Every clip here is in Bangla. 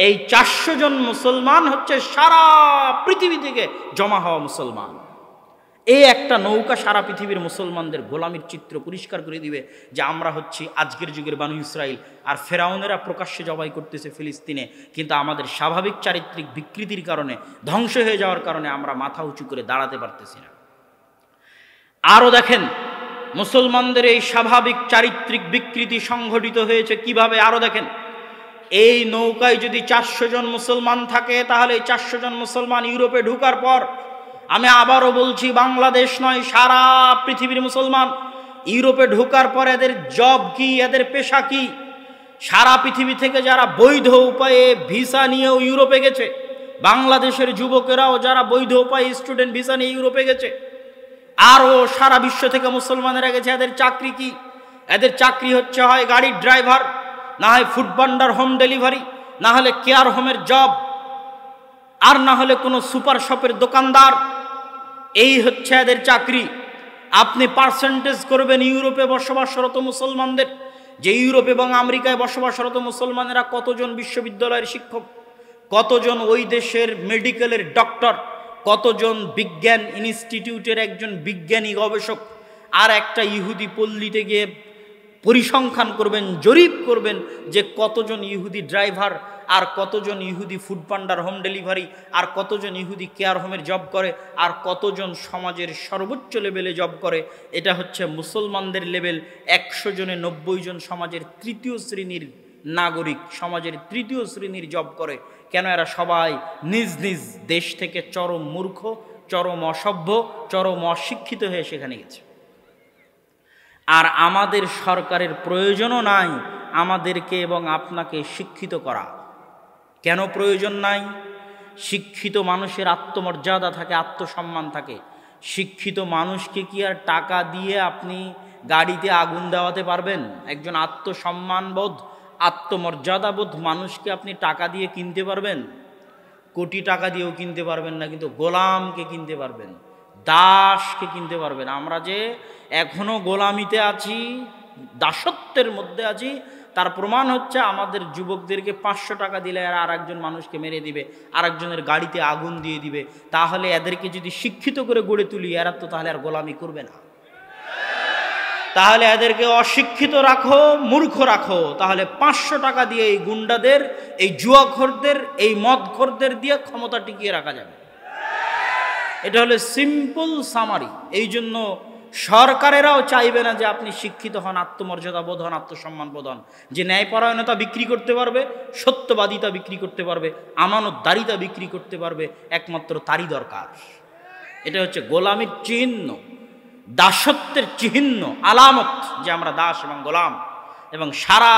এই 400 জন মুসলমান হচ্ছে সারা পৃথিবী থেকে জমা হওয়া মুসলমান। এই একটা নৌকা সারা পৃথিবীর মুসলমানদের গোলামির চিত্র পরিষ্কার করে দিবে যে আমরা হচ্ছি আজকের যুগের বানু ইসরাইল। আর ফেরাউনেরা প্রকাশ্যে জবাই করতেছে ফিলিস্তিনে, কিন্তু আমাদের স্বাভাবিক চারিত্রিক বিকৃতির কারণে, ধ্বংস হয়ে যাওয়ার কারণে আমরা মাথা উঁচু করে দাঁড়াতে পারতেছি না। আরও দেখেন মুসলমানদের এই স্বাভাবিক চারিত্রিক বিকৃতি সংঘটিত হয়েছে কিভাবে। আরও দেখেন, এই নৌকায় যদি 400 জন মুসলমান থাকে, তাহলে এই 400 জন মুসলমান ইউরোপে ঢোকার পর, আমি আবারও বলছি, বাংলাদেশ নয় সারা পৃথিবীর মুসলমান ইউরোপে ঢোকার পর এদের জব কি, এদের পেশা কি? সারা পৃথিবী থেকে যারা বৈধ উপায়ে ভিসা নিয়েও ইউরোপে গেছে, বাংলাদেশের যুবকেরাও যারা বৈধ উপায়ে স্টুডেন্ট ভিসা নিয়ে ইউরোপে গেছে, আরও সারা বিশ্ব থেকে মুসলমানেরা গেছে, এদের চাকরি কি? এদের চাকরি হচ্ছে হয় গাড়ির ড্রাইভার, না হয় ফুড ভান্ডার হোম ডেলিভারি, না হলে কেয়ার হোমের জব, আর না হলে কোনো সুপার শপের দোকানদার। এই হচ্ছে এদের চাকরি। আপনি পার্সেন্টেজ করবেন ইউরোপে বসবাসরত মুসলমানদের, যে ইউরোপ এবং আমেরিকায় বসবাসরত মুসলমানেরা কতজন বিশ্ববিদ্যালয়ের শিক্ষক, কতজন ওই দেশের মেডিকেলের ডক্টর, কতজন বিজ্ঞান ইনস্টিটিউটের একজন বিজ্ঞানী গবেষক, আর একটা ইহুদি পল্লীতে গিয়ে পরিসংখ্যান করবেন, জরিপ করবেন যে কতজন ইহুদি ড্রাইভার, আর কতজন ইহুদি ফুড পান্ডার হোম ডেলিভারি, আর কতজন ইহুদি কেয়ার হোমের জব করে, আর কতজন সমাজের সর্বোচ্চ লেভেলে জব করে। এটা হচ্ছে মুসলমানদের লেভেল। 100 জনে 90 জন সমাজের তৃতীয় শ্রেণীর নাগরিক, সমাজের তৃতীয় শ্রেণীর জব করে। কেন? এরা সবাই নিজ নিজ দেশ থেকে চরম মূর্খ, চরম অসভ্য, চরম অশিক্ষিত হয়ে সেখানে গেছে। আর আমাদের সরকারের প্রয়োজনও নাই আমাদেরকে এবং আপনাকে শিক্ষিত করা। কেন প্রয়োজন নাই? শিক্ষিত মানুষের আত্মমর্যাদা থাকে, আত্মসম্মান থাকে। শিক্ষিত মানুষকে কি আর টাকা দিয়ে আপনি গাড়িতে আগুন দেওয়াতে পারবেন? একজন আত্মসম্মানবোধ, আত্মমর্যাদাবোধ মানুষকে আপনি টাকা দিয়ে কিনতে পারবেন? কোটি টাকা দিয়েও কিনতে পারবেন না, কিন্তু গোলামকে কিনতে পারবেন, দাসকে কিনতে পারবেন। আমরা যে এখনো গোলামিতে আছি, দাসত্বের মধ্যে আছি, তার প্রমাণ হচ্ছে আমাদের যুবকদেরকে 500 টাকা দিলে এরা আর একজন মানুষকে মেরে দিবে, আরেকজনের গাড়িতে আগুন দিয়ে দিবে। তাহলে এদেরকে যদি শিক্ষিত করে গড়ে তুলি, এরা তো তাহলে আর গোলামি করবে না। তাহলে এদেরকে অশিক্ষিত রাখো, মূর্খ রাখো, তাহলে 500 টাকা দিয়ে এই গুন্ডাদের, এই জুয়াখোরদের, এই মদখোরদের দিয়ে ক্ষমতা টিকিয়ে রাখা যাবে। এটা হলো সিম্পল সামারি। এই জন্য সরকারেরাও চাইবে না যে আপনি শিক্ষিত হন, আত্মমর্যাদা বোধ হন, আত্মসম্মান বোধ হন। যে ন্যায়পরায়ণতা বিক্রি করতে পারবে, সত্যবাদিতা বিক্রি করতে পারবে, আমানতদারিতা বিক্রি করতে পারবে, একমাত্র তারই দরকার। এটা হচ্ছে গোলামির চিহ্ন, দাসত্বের চিহ্ন, আলামত যে আমরা দাস এবং গোলাম, এবং সারা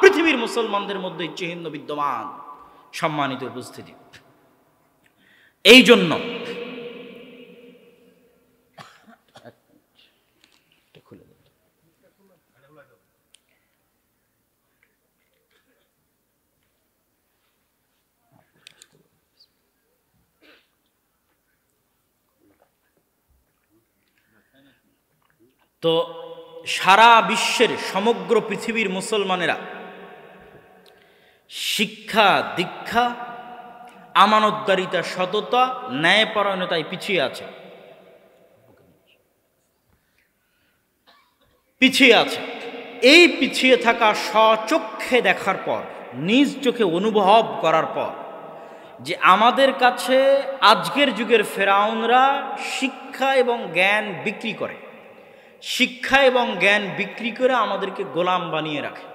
পৃথিবীর মুসলমানদের মধ্যে চিহ্ন বিদ্যমান। সম্মানিত উপস্থিতি, এই জন্য তো সারা বিশ্বের সমগ্র পৃথিবীর মুসলমানেরা শিক্ষা, দীক্ষা, আমানতদারিতা, সততা, ন্যায়পরায়ণতায় পিছিয়ে আছে, পিছিয়ে আছে। এই পিছিয়ে থাকা স্বচক্ষে দেখার পর, নিজ চোখে অনুভব করার পর, যে আমাদের কাছে আজকের যুগের ফেরাউনরা শিক্ষা এবং জ্ঞান বিক্রি করে, শিক্ষা এবং জ্ঞান বিক্রি করে আমাদেরকে গোলাম বানিয়ে রাখে।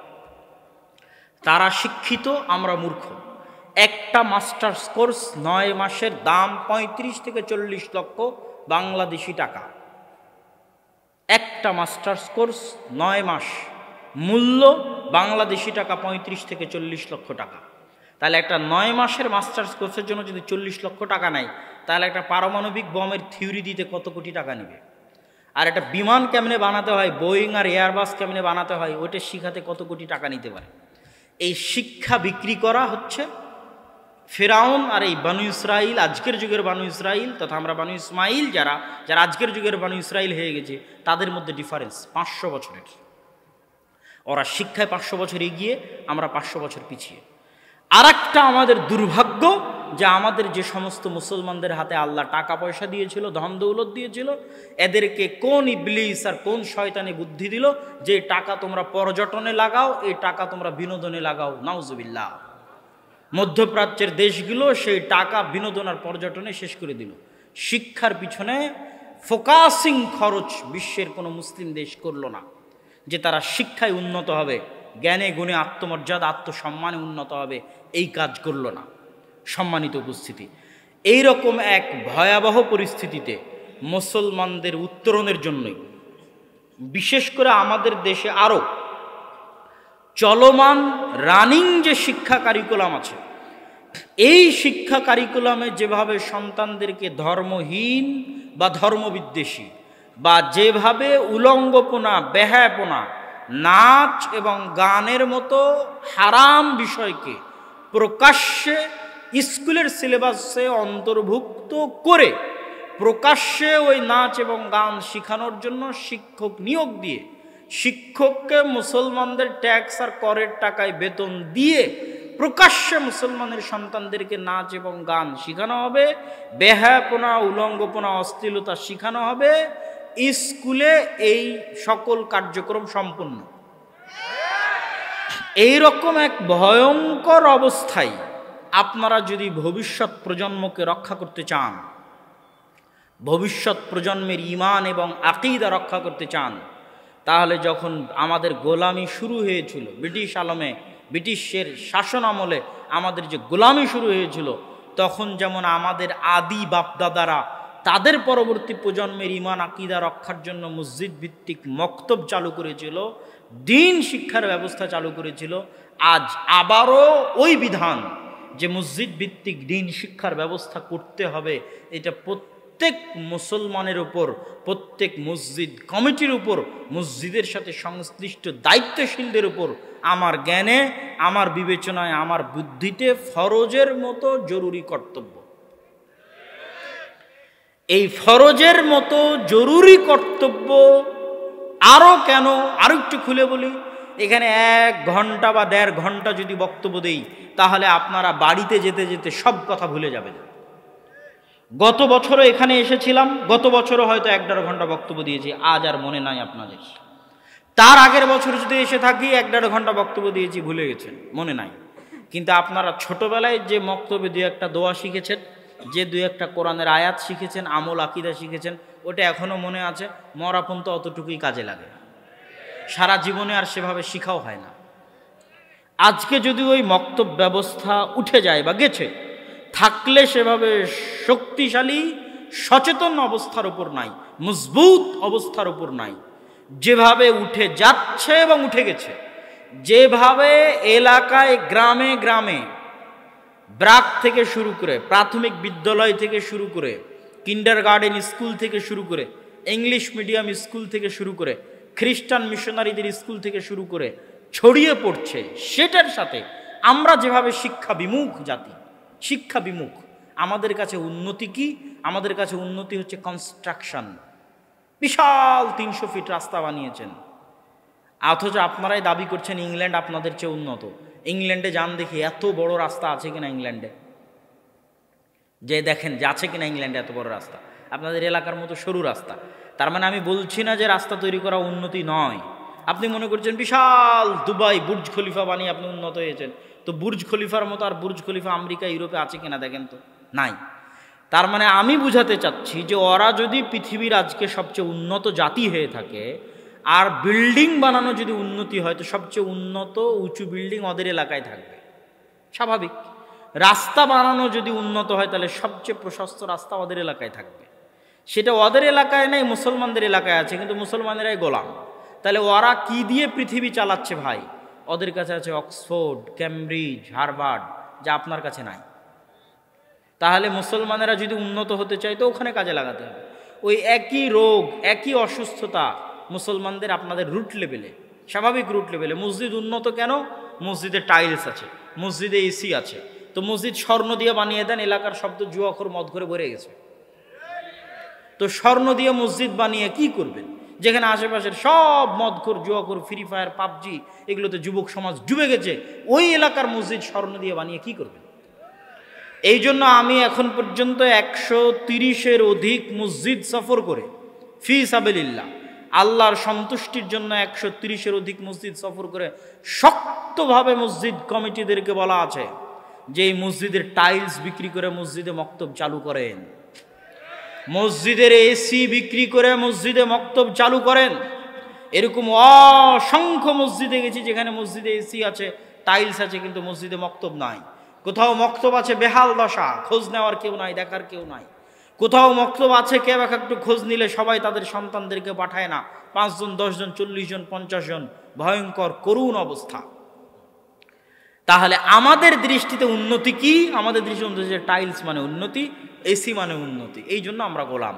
তারা শিক্ষিত, আমরা মূর্খ। একটা মাস্টার্স কোর্স 9 মাসের দাম 35 থেকে 40 লক্ষ বাংলাদেশি টাকা। একটা মাস্টার্স কোর্স 9 মাস, মূল্য বাংলাদেশি টাকা 35 থেকে 40 লক্ষ টাকা। তাহলে একটা 9 মাসের মাস্টার্স কোর্সের জন্য যদি 40 লক্ষ টাকা নেয়, তাহলে একটা পারমাণবিক বমের থিওরি দিতে কত কোটি টাকা নেবে? আর একটা বিমান কেমনে বানাতে হয়, বোয়িং আর এয়ারবাস কেমনে বানাতে হয়, ওইটা শিখাতে কত কোটি টাকা নিতে পারে? এই শিক্ষা বিক্রি করা হচ্ছে ফেরাউন আর এই বানু ইসরাইল, আজকের যুগের বানু ইসরাইল তথা আমরা বানু ইসমাইল যারা আজকের যুগের বানু ইসরাইল হয়ে গেছে, তাদের মধ্যে ডিফারেন্স 500 বছরের। ওরা শিক্ষায় 500 বছর এগিয়ে, আমরা 500 বছর পিছিয়ে। আর একটা আমাদের দুর্ভাগ্য যে আমাদের যে সমস্ত মুসলমানদের হাতে আল্লাহ টাকা পয়সা দিয়েছিল, ধন দৌলত দিয়েছিল, এদেরকে কোন ইবলিস আর কোন শয়তানি বুদ্ধি দিল যে টাকা তোমরা পর্যটনে লাগাও, এই টাকা তোমরা বিনোদনে লাগাও। নাউজুবিল্লাহ। মধ্যপ্রাচ্যের দেশগুলো সেই টাকা বিনোদন আর পর্যটনে শেষ করে দিল। শিক্ষার পিছনে ফোকাসিং খরচ বিশ্বের কোনো মুসলিম দেশ করলো না, যে তারা শিক্ষায় উন্নত হবে, জ্ঞানে গুণে আত্মমর্যাদা আত্মসম্মানে উন্নত হবে, এই কাজ করলো না। সম্মানিত উপস্থিতি, এই রকম এক ভয়াবহ পরিস্থিতিতে মুসলমানদের উত্তরণের জন্যই বিশেষ করে আমাদের দেশে আরও চলমান রানিং যে শিক্ষা কারিকুলাম আছে, এই শিক্ষা কারিকুলামে যেভাবে সন্তানদেরকে ধর্মহীন বা ধর্মবিদ্বেষী বা যেভাবে উলঙ্গপনা, বেহায়াপনা, নাচ এবং গানের মতো হারাম বিষয়কে প্রকাশ্যে স্কুলের সিলেবাসে অন্তর্ভুক্ত করে প্রকাশ্যে ওই নাচ এবং গান শেখানোর জন্য শিক্ষক নিয়োগ দিয়ে, শিক্ষককে মুসলমানদের ট্যাক্স আর করের টাকায় বেতন দিয়ে প্রকাশ্যে মুসলমানের সন্তানদেরকে নাচ এবং গান শেখানো হবে, বেহায়াপনা, উলঙ্গপনা, অশ্লীলতা শেখানো হবে, স্কুলে এই সকল কার্যক্রম সম্পূর্ণ। এই রকম এক ভয়ঙ্কর অবস্থায় আপনারা যদি ভবিষ্যৎ প্রজন্মকে রক্ষা করতে চান, ভবিষ্যৎ প্রজন্মের ঈমান এবং আকীদা রক্ষা করতে চান, তাহলে যখন আমাদের গোলামি শুরু হয়েছিল ব্রিটিশ আলমে, ব্রিটিশের শাসন আমলে আমাদের যে গোলামি শুরু হয়েছিল, তখন যেমন আমাদের আদি বাপদাদারা তাদের পরবর্তী প্রজন্মের ঈমান আকীদা রক্ষার জন্য মসজিদ ভিত্তিক মক্তব চালু করেছিল, দ্বীন শিক্ষার ব্যবস্থা চালু করেছিল, আজ আবারও ওই বিধান যে মসজিদ ভিত্তিক দ্বীন শিক্ষার ব্যবস্থা করতে হবে, এটা প্রত্যেক মুসলমানের উপর, প্রত্যেক মসজিদ কমিটির উপর, মসজিদের সাথে সংশ্লিষ্ট দায়িত্বশীলদের উপর আমার জ্ঞানে, আমার বিবেচনায়, আমার বুদ্ধিতে ফরজের মতো জরুরি কর্তব্য। এই ফরজের মতো জরুরি কর্তব্য আরও কেন, আরো একটু খুলে বলি। এখানে 1 ঘন্টা বা 1.5 ঘন্টা যদি বক্তব্য দেই, তাহলে আপনারা বাড়িতে যেতে যেতে সব কথা ভুলে যাবেন। গত বছরও এখানে এসেছিলাম, গত বছরও হয়তো 1-1.5 ঘন্টা বক্তব্য দিয়েছি, আজ আর মনে নাই আপনাদের। তার আগের বছর যদি এসে থাকি 1-1.5 ঘন্টা বক্তব্য দিয়েছি, ভুলে গেছেন, মনে নাই। কিন্তু আপনারা ছোটবেলায় যে বক্তব্যে 2-1টা দোয়া শিখেছেন, যে 2-1টা কোরআনের আয়াত শিখেছেন, আমল আকীদা শিখেছেন, ওটা এখনও মনে আছে। মরাপন তো অতটুকুই কাজে লাগে, সারা জীবনে আর সেভাবে শিখাও হয় না। আজকে যদি ওই মক্তব ব্যবস্থা উঠে যায় বা গেছে, থাকলে সেভাবে শক্তিশালী সচেতন অবস্থার উপর নাই, মজবুত অবস্থার উপর নাই। যেভাবে উঠে যাচ্ছে এবং উঠে গেছে, যেভাবে এলাকায় গ্রামে গ্রামে ব্রাক থেকে শুরু করে, প্রাথমিক বিদ্যালয় থেকে শুরু করে, কিন্ডারগার্টেন স্কুল থেকে শুরু করে, ইংলিশ মিডিয়াম স্কুল থেকে শুরু করে, খ্রিস্টান মিশনারিদের স্কুল থেকে শুরু করে ছড়িয়ে পড়ছে, সেটার সাথে আমরা যেভাবে শিক্ষা বিমুখ জাতি, শিক্ষা বিমুখ, আমাদের কাছে উন্নতি কি? আমাদের কাছে উন্নতি হচ্ছে কনস্ট্রাকশন। বিশাল 300 ফিট রাস্তা বানিয়েছেন, অথচ আপনারাই দাবি করছেন ইংল্যান্ড আপনাদের চেয়ে উন্নত। ইংল্যান্ডে যান দেখি, এত বড় রাস্তা আছে কিনা ইংল্যান্ডে, যে দেখেন যে আছে কিনা ইংল্যান্ডে এত বড় রাস্তা, আপনাদের এলাকার মতো সরু রাস্তা। তার মানে আমি বলছি না যে রাস্তা তৈরি করা উন্নতি নয়। আপনি মনে করছেন বিশাল দুবাই বুর্জ খলিফা বানিয়ে আপনি উন্নত হয়েছেন, তো বুর্জ খলিফার মতো আর বুর্জ খলিফা আমেরিকা ইউরোপে আছে কিনা দেখেন তো, নাই। তার মানে আমি বুঝাতে চাচ্ছি যে ওরা যদি পৃথিবীর আজকে সবচেয়ে উন্নত জাতি হয়ে থাকে, আর বিল্ডিং বানানো যদি উন্নতি হয়, তো সবচেয়ে উন্নত উঁচু বিল্ডিং ওদের এলাকায় থাকবে, স্বাভাবিক। রাস্তা বানানো যদি উন্নত হয়, তাহলে সবচেয়ে প্রশস্ত রাস্তা ওদের এলাকায় থাকবে। সেটা ওদের এলাকায় নেই, মুসলমানদের এলাকায় আছে, কিন্তু মুসলমানেরাই গোলাম। তাহলে ওরা কি দিয়ে পৃথিবী চালাচ্ছে ভাই? ওদের কাছে আছে অক্সফোর্ড, ক্যামব্রিজ, হার্ভার্ড, যা আপনার কাছে নাই। তাহলে মুসলমানেরা যদি উন্নত হতে চায়, তো ওখানে কাজে লাগাতে হবে। ওই একই রোগ, একই অসুস্থতা মুসলমানদের আপনাদের রুট লেভেলে, স্বাভাবিক রুট লেভেলে। মসজিদ উন্নত কেন? মসজিদে টাইলস আছে, মসজিদে এসি আছে। তো মসজিদ স্বর্ণ দিয়ে বানিয়ে দেন, এলাকার শব্দ জুয়াখোর মদ করে ভরে গেছে। তো স্বর্ণ দিয়ে মসজিদ বানিয়ে কি করবেন? যেখানে আশেপাশের সব মদখোর, জুয়াখোর, ফ্রি ফায়ার, পাবজি, এগুলোতে যুবক সমাজ ডুবে গেছে, ওই এলাকার মসজিদ স্বর্ণ দিয়ে বানিয়ে কি করবেন? এই জন্য আমি এখন পর্যন্ত 130-এর অধিক মসজিদ সফর করে ফি সাবিলিল্লাহ, আল্লাহর সন্তুষ্টির জন্য 130-এর অধিক মসজিদ সফর করে শক্তভাবে মসজিদ কমিটিদেরকে বলা আছে যে এই মসজিদের টাইলস বিক্রি করে মসজিদে মক্তব চালু করেন, মসজিদের এসি বিক্রি করে মসজিদে মক্তব চালু করেন। এরকম অসংখ্য মসজিদে গেছি যেখানে মসজিদে এসি আছে, টাইলস আছে, কিন্তু মসজিদে মক্তব নাই। কোথাও মক্তব আছে বেহাল দশা, খোঁজ নেওয়ার কেউ নাই, দেখার কেউ নাই। কোথাও মক্তব আছে কেউ একটু খোঁজ নিলে সবাই তাদের সন্তানদেরকে পাঠায় না, 5 জন, 10 জন, 40 জন, 50 জন, ভয়ঙ্কর করুণ অবস্থা। তাহলে আমাদের দৃষ্টিতে উন্নতি কি? আমাদের দৃষ্টিতে টাইলস মানে উন্নতি, এসি মানে উন্নতি। এই জন্য আমরা গোলাম।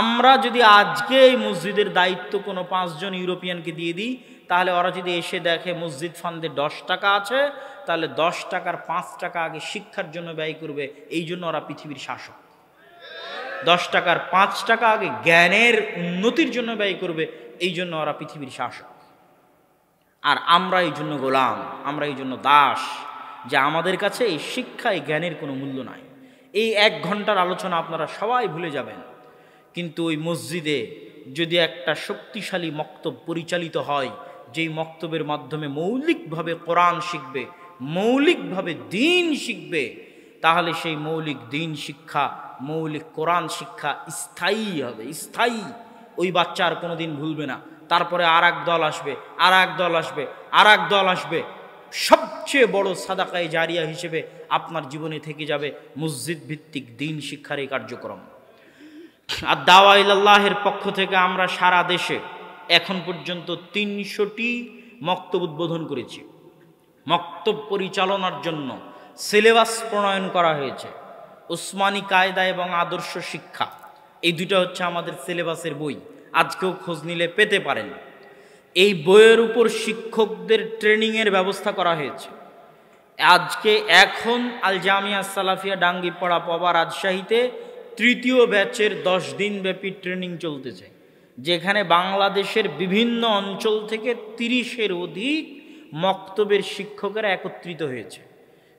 আমরা যদি আজকে এই মসজিদের দায়িত্ব কোনো 5 জন ইউরোপিয়ানকে দিয়ে দিই, তাহলে ওরা যদি এসে দেখে মসজিদ ফান্ডে 10 টাকা আছে, তাহলে 10 টাকার 5 টাকা আগে শিক্ষার জন্য ব্যয় করবে। এই জন্য ওরা পৃথিবীর শাসক। 10 টাকার 5 টাকা আগে জ্ঞানের উন্নতির জন্য ব্যয় করবে। এই জন্য ওরা পৃথিবীর শাসক। আর আমরা এই জন্য গোলাম, আমরা এই জন্য দাস, যে আমাদের কাছে এই শিক্ষা, এই জ্ঞানের কোনো মূল্য নাই। এই 1 ঘন্টার আলোচনা আপনারা সবাই ভুলে যাবেন, কিন্তু ওই মসজিদে যদি একটা শক্তিশালী মক্তব পরিচালিত হয়, যেই মক্তবের মাধ্যমে মৌলিকভাবে কোরআন শিখবে, মৌলিকভাবে দ্বীন শিখবে, তাহলে সেই মৌলিক দ্বীন শিক্ষা, মৌলিক কোরআন শিক্ষা স্থায়ী হবে, স্থায়ী। ওই বাচ্চা আর কোনোদিন ভুলবে না। তারপরে আর এক দল আসবে, আর এক দল আসবে, আর এক দল আসবে। সবচেয়ে বড় সাদাকায়ে জারিয়া হিসেবে আপনার জীবনে থেকে যাবে মসজিদ ভিত্তিক দ্বীন শিক্ষার এই কার্যক্রম। আর দাওয়া ইলাল্লাহের পক্ষ থেকে আমরা সারা দেশে এখন পর্যন্ত 300টি মক্তব উদ্বোধন করেছি। মক্তব পরিচালনার জন্য সিলেবাস প্রণয়ন করা হয়েছে। উসমানী কায়দা এবং আদর্শ শিক্ষা, এই দুটো হচ্ছে আমাদের সিলেবাসের বই। আজকেও খোঁজ নিলে পেতে পারেন। এই বইয়ের উপর শিক্ষকদের ট্রেনিংয়ের ব্যবস্থা করা হয়েছে। আজকে এখন আল জামিয়া সালাফিয়া ডাঙ্গিপাড়া পবা রাজশাহীতে 3য় ব্যাচের 10 দিন ব্যাপী ট্রেনিং চলতেছে, যেখানে বাংলাদেশের বিভিন্ন অঞ্চল থেকে 30-এর অধিক মক্তবের শিক্ষকেরা একত্রিত হয়েছে।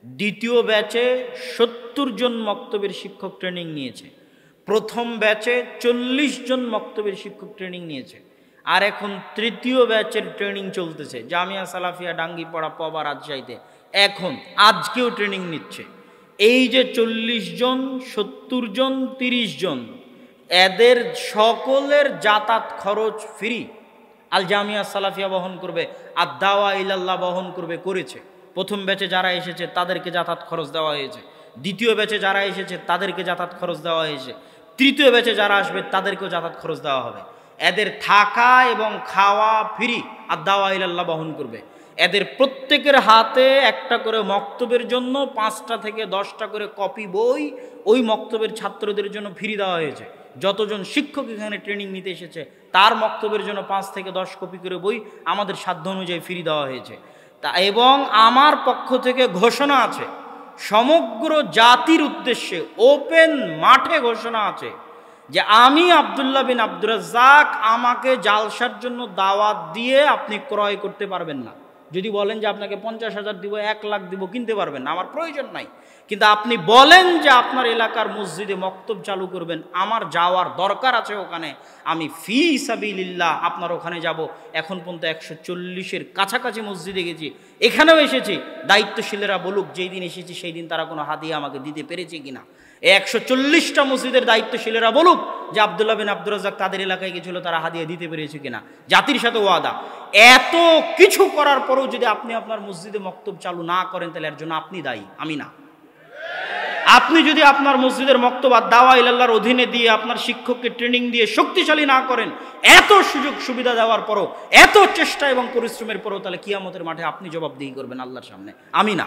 2য় ব্যাচে 70 জন মক্তবের শিক্ষক ট্রেনিং নিয়েছে। প্রথম ব্যাচে 40 জন মক্তবের শিক্ষক ট্রেনিং নিয়েছে। আর এখন 3য় ব্যাচের ট্রেনিং চলতেছে জামিয়া সালাফিয়া ডাঙ্গিপাড়া পবা রাজশাহীতে। এখন আজকেও ট্রেনিং নিচ্ছে। এই যে 40 জন, 70 জন, 30 জন, এদের সকলের যাতায়াত খরচ ফ্রি। আল জামিয়া সালাফিয়া বহন করবে, আর দাওয়া ইলাল্লাহ বহন করবে, করেছে। প্রথম ব্যাচে যারা এসেছে তাদেরকে যাতায়াত খরচ দেওয়া হয়েছে। 2য় ব্যাচে যারা এসেছে তাদেরকে যাতায়াত খরচ দেওয়া হয়েছে। 3য় ব্যাচে যারা আসবে তাদেরকেও যাতায়াত খরচ দেওয়া হবে। এদের থাকা এবং খাওয়া ফ্রি, আর দাওয়া ইলাল্লাহ বহন করবে। এদের প্রত্যেকের হাতে একটা করে মক্তবের জন্য 5টা থেকে 10টা করে কপি বই ওই মক্তবের ছাত্রদের জন্য ফ্রি দেওয়া হয়েছে। যতজন শিক্ষক এখানে ট্রেনিং নিতে এসেছে তার মক্তবের জন্য 5 থেকে 10 কপি করে বই আমাদের সাধ্য অনুযায়ী ফ্রি দেওয়া হয়েছে। তা এবং আমার পক্ষ থেকে ঘোষণা আছে, সমগ্র জাতির উদ্দেশ্যে ওপেন মাঠে ঘোষণা আছে যে আমি আব্দুল্লাহ বিন আব্দুর রাজ্জাক, আমাকে জালসার জন্য দাওয়াত দিয়ে আপনি ক্রয় করতে পারবেন না। যদি বলেন যে আপনাকে 50,000 দিব, 1 লাখ দিব, কিনতে পারবেন না, আমার প্রয়োজন নাই। কিন্তু আপনি বলেন যে আপনার এলাকার মসজিদে মক্তব চালু করবেন, আমার যাওয়ার দরকার আছে ওখানে, আমি ফি সাবিলিল্লাহ আপনার ওখানে যাব। এখন পর্যন্ত 140-এর কাছাকাছি মসজিদে গেছি, এখানেও এসেছি। দায়িত্বশীলেরা বলুক যেই দিন এসেছি সেই দিন তারা কোনো হাদিয়া আমাকে দিতে পেরেছে কিনা। 140টা মসজিদের দায়িত্বশীলেরা বলুক যে আব্দুল্লাহ বিন আব্দুর রাজ্জাক তাদের এলাকায় গেছিল, তারা হাদিয়া দিতে পেরেছে কিনা। জাতির সাথে ওয়াদা। এত কিছু করার পরেও যদি আপনি আপনার মসজিদে মক্তব চালু না করেন, তাহলে এর জন্য আপনি দায়ী, আমি না। আপনি যদি আপনার মসজিদের মক্তব আর দাওয়া ইলাল্লাহর অধীনে দিয়ে আপনার শিক্ষককে ট্রেনিং দিয়ে শক্তিশালী না করেন, এত সুযোগ সুবিধা দেওয়ার পরও, এত চেষ্টা এবং পরিশ্রমের পরও, তাহলে কিয়ামতের মাঠে আপনি জবাবদিহি করবেন আল্লাহর সামনে, আমি না।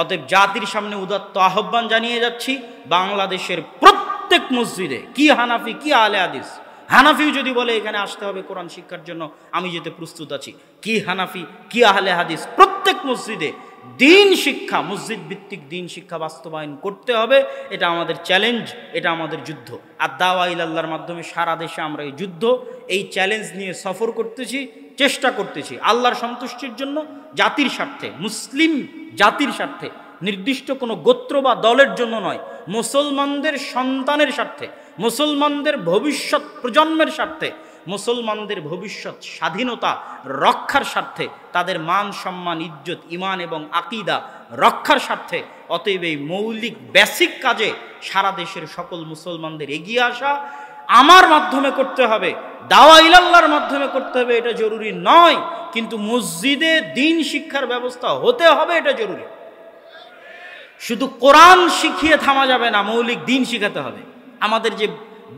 অতএব জাতির সামনে উদাত্ত আহ্বান জানিয়ে যাচ্ছি, বাংলাদেশের প্রত্যেক মসজিদে, কি হানাফি কি আহলে হাদিস, হানাফিও যদি বলে এখানে আসতে হবে কোরআন শিক্ষার জন্য, আমি যেতে প্রস্তুত আছি। কি হানাফি কি আহলে হাদিস, প্রত্যেক মসজিদে দিন শিক্ষা, মসজিদ ভিত্তিক দিন শিক্ষা বাস্তবায়ন করতে হবে। এটা আমাদের চ্যালেঞ্জ, এটা আমাদের যুদ্ধ। আর দাওয়া ইলাল্লাহর মাধ্যমে সারা দেশে আমরা এই যুদ্ধ, এই চ্যালেঞ্জ নিয়ে সফর করতেছি, চেষ্টা করতেছি আল্লাহর সন্তুষ্টির জন্য, জাতির স্বার্থে, মুসলিম জাতির স্বার্থে, নির্দিষ্ট কোনো গোত্র বা দলের জন্য নয়, মুসলমানদের সন্তানের স্বার্থে, মুসলমানদের ভবিষ্যৎ প্রজন্মের স্বার্থে, মুসলমানদের ভবিষ্যৎ স্বাধীনতা রক্ষার স্বার্থে, তাদের মান সম্মান ইজ্জত ইমান এবং আকীদা রক্ষার স্বার্থে। অতএব এই মৌলিক বেসিক কাজে সারা দেশের সকল মুসলমানদের এগিয়ে আসা আমার মাধ্যমে করতে হবে, দাওয়া ইলাল্লাহর মাধ্যমে করতে হবে, এটা জরুরি নয়, কিন্তু মসজিদে দিন শিক্ষার ব্যবস্থা হতে হবে, এটা জরুরি। শুধু কোরআন শিখিয়ে থামা যাবে না, মৌলিক দিন শিখাতে হবে। আমাদের যে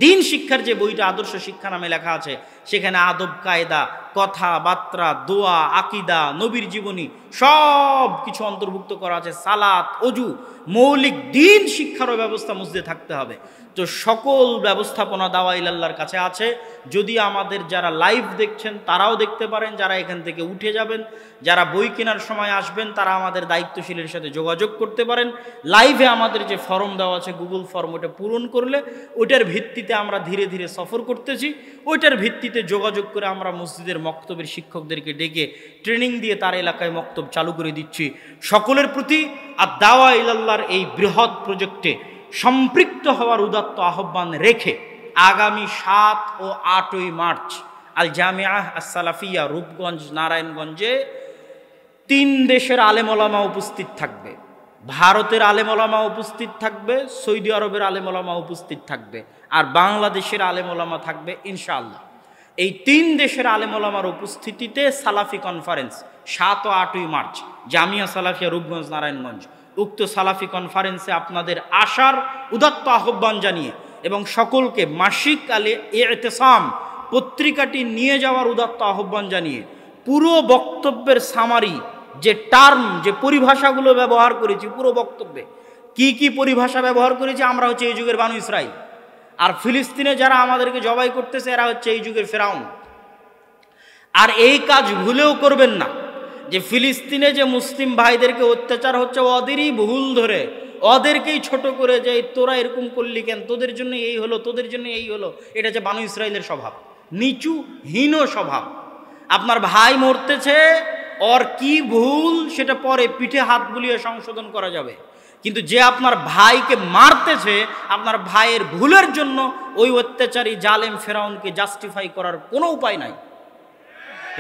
দিন শিক্ষার যে বইটা আদর্শ শিক্ষা নামে লেখা আছে, সেখানে আদব কায়দা, কথাবার্তা, দোয়া, আকীদা, নবীর জীবনী সব কিছু অন্তর্ভুক্ত করা আছে, সালাত, অজু, মৌলিক দিন শিক্ষারও ব্যবস্থা মসজিদে থাকতে হবে। তো সকল ব্যবস্থাপনা দাওয়া ইলাল্লাহর কাছে আছে। যদি আমাদের যারা লাইভ দেখছেন তারাও দেখতে পারেন, যারা এখান থেকে উঠে যাবেন, যারা বই কেনার সময় আসবেন তারা আমাদের দায়িত্বশীলের সাথে যোগাযোগ করতে পারেন। লাইভে আমাদের যে ফর্ম দেওয়া আছে গুগল ফর্ম, ওটা পূরণ করলে ওইটার ভিত্তিতে আমরা ধীরে ধীরে সফর করতেছি। ওইটার ভিত্তিতে যোগাযোগ করে আমরা মসজিদের মক্তবের শিক্ষকদেরকে ডেকে ট্রেনিং দিয়ে তার এলাকায় মক্তব চালু করে দিচ্ছি। সকলের প্রতি আর দাওয়া ইলাল্লাহর এই বৃহৎ প্রজেক্টে সম্পৃক্ত হওয়ার উদাত্ত আহ্বান রেখে আগামী 7 ও 8ই মার্চ আল জামিআহ আস-সালাফিয়া রূপগঞ্জ নারায়ণগঞ্জে 3 দেশের আলেম ওলামা উপস্থিত থাকবে। ভারতের আলেম ওলামা উপস্থিত থাকবে, সৌদি আরবের আলেম ওলামা উপস্থিত থাকবে, আর বাংলাদেশের আলেম ওলামা থাকবে ইনশাআল্লাহ। এই 3 দেশের আলেম ওলামার উপস্থিতিতে সালাফি কনফারেন্স 7 ও 8ই মার্চ জামিয়া সালাফিয়া রূপগঞ্জ নারায়ণগঞ্জ। উক্ত সালাফি কনফারেন্সে আপনাদের আসার উদাত্ত আহ্বান জানিয়ে এবং সকলকে মাসিক আলে ইতিসাম পত্রিকাটি নিয়ে যাওয়ার উদাত্ত আহ্বান জানিয়ে পুরো বক্তব্যের সামারি, যে টার্ম, যে পরিভাষাগুলো ব্যবহার করেছি পুরো বক্তব্যে, কি কি পরিভাষা ব্যবহার করেছি, আমরা হচ্ছে এই যুগের বানু ইসরাইল, আর ফিলিস্তিনে যারা আমাদেরকে জবাই করতেছে এরা হচ্ছে এই যুগের ফেরাউন। আর এই কাজ ভুলেও করবেন না যে ফিলিস্তিনে যে মুসলিম ভাইদেরকে অত্যাচার হচ্ছে ওদেরই ভুল ধরে ওদেরকেই ছোট করে যে তোরা এরকম করলি কেন, তোদের জন্য এই হলো, তোদের জন্য এই হলো। এটা যে বানু ইসরাইলের স্বভাব, নিচু হীন স্বভাব। আপনার ভাই মরতেছে, ওর কি ভুল সেটা পরে পিঠে হাত বুলিয়ে সংশোধন করা যাবে, কিন্তু যে আপনার ভাইকে মারতেছে আপনার ভাইয়ের ভুলের জন্য ওই অত্যাচারী জালেম ফেরাউনকে জাস্টিফাই করার কোনো উপায় নাই।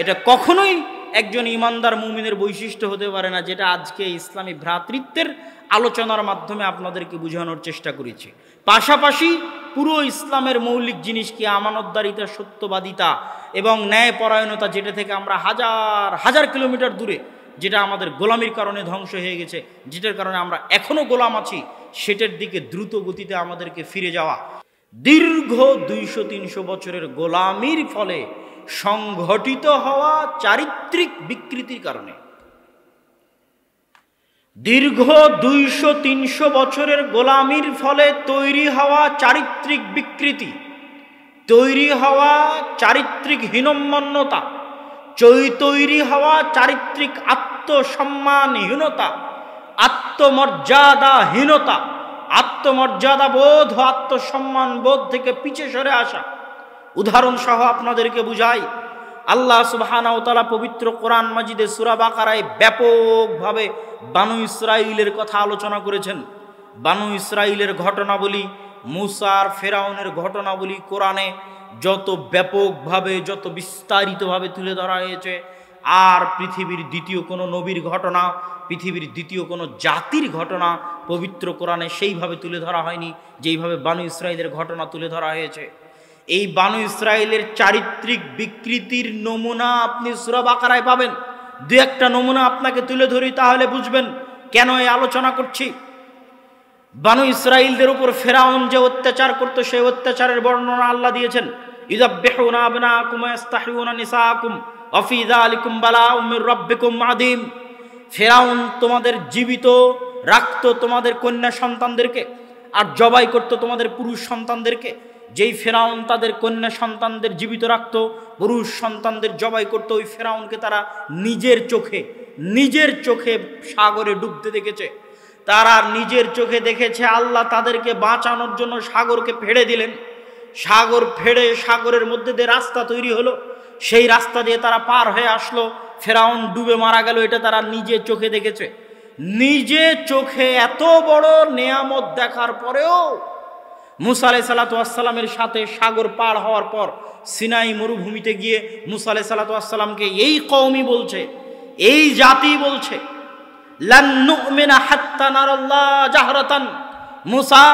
এটা কখনোই একজন ইমানদার মুমিনের বৈশিষ্ট্য হতে পারে না, যেটা আজকে ইসলামী ভ্রাতৃত্বের আলোচনার মাধ্যমে আপনাদেরকে বোঝানোর চেষ্টা করেছি। পাশাপাশি পুরো ইসলামের মৌলিক জিনিস কি আমানতদারিতা, সত্যবাদিতা এবং ন্যায়পরায়ণতা, যেটা থেকে আমরা হাজার হাজার কিলোমিটার দূরে, যেটা আমাদের গোলামির কারণে ধ্বংস হয়ে গেছে, যেটার কারণে আমরা এখনো গোলাম আছি, সেটার দিকে দ্রুত গতিতে আমাদেরকে ফিরে যাওয়া। দীর্ঘ 200-300 বছরের গোলামির ফলে সংঘটিত হওয়া চারিত্রিক বিকৃতির কারণে, দীর্ঘ 200-300 বছরের গোলামির ফলে তৈরি হওয়া চারিত্রিক বিকৃতি, তৈরি হওয়া চারিত্রিক হীনম্মন্যতা, তৈরি হওয়া চারিত্রিক আত্মসম্মানহীনতা, আত্মমর্যাদাহীনতা, আত্মমর্যাদা বোধ ও আত্মসম্মান বোধ থেকে পিছে সরে আসা। উদাহরণ সহ আপনাদেরকে বুঝাই। আল্লাহ সুবহানাহু ওয়া তাআলা পবিত্র কোরআন মাজিদে সূরা বাকারায় ব্যাপকভাবে বানু ইসরাইলের কথা আলোচনা করেছেন। বানু ইসরাইলের ঘটনাবলী, মুসার ফেরাউনের ঘটনাবলী কোরআনে যত ব্যাপকভাবে, যত বিস্তারিতভাবে তুলে ধরা হয়েছে, আর পৃথিবীর দ্বিতীয় কোনো নবীর ঘটনা, পৃথিবীর দ্বিতীয় কোনো জাতির ঘটনা পবিত্র কোরআনে সেইভাবে তুলে ধরা হয়নি যেইভাবে বানু ইসরাইলের ঘটনা তুলে ধরা হয়েছে। এই বানু ইসরাইলের চারিত্রিক বিকৃতির নমুনা আপনি সূরা বাকারায় পাবেন। দু একটা নমুনা আপনাকে তুলে ধরি, তাহলে বুঝবেন কেন এই আলোচনা করছি। বানু ইসরাইলদের উপর ফেরাউন যে অত্যাচার করতো, সেই অত্যাচারের বর্ণনা আল্লাহ দিয়েছেন। ইযাববিহুনা আবনাকুম ওয়া ইস্তাহয়ুনা নিসাআকুম ওয়া ফী যালিকুম বালাউম মির রাব্বিকুম আযীম। ফেরাউন তোমাদের জীবিত রাখতো তোমাদের কন্যা সন্তানদেরকে, আর জবাই করতো তোমাদের পুরুষ সন্তানদেরকে। যেই ফেরাউন তাদের কন্যা সন্তানদের জীবিত রাখতো, পুরুষ সন্তানদের জবাই করতো, ওই ফেরাউনকে তারা নিজের চোখে নিজের চোখে সাগরে ডুবতে দেখেছে। তারা নিজের চোখে দেখেছে আল্লাহ তাদেরকে বাঁচানোর জন্য সাগরকে ফেড়ে দিলেন। সাগর ফেড়ে সাগরের মধ্যে দিয়ে রাস্তা তৈরি হলো, সেই রাস্তা দিয়ে তারা পার হয়ে আসলো। ফেরাউন ডুবে মারা গেল, এটা তারা নিজে চোখে দেখেছে। নিজে চোখে এত বড় নেয়ামত দেখার পরেও মুসা আলাইহিস সালাতু ওয়াস সালামের সাথে সাগর পার হওয়ার পর সিনাই মরুভূমিতে গিয়ে মুসা আলাইহিস সালাতু ওয়াস সালামকে এই কওমই বলছে, এই জাতি বলছে, লান নুমিনা হাত্তা নারাল্লাহ জাহরাতান, মুসা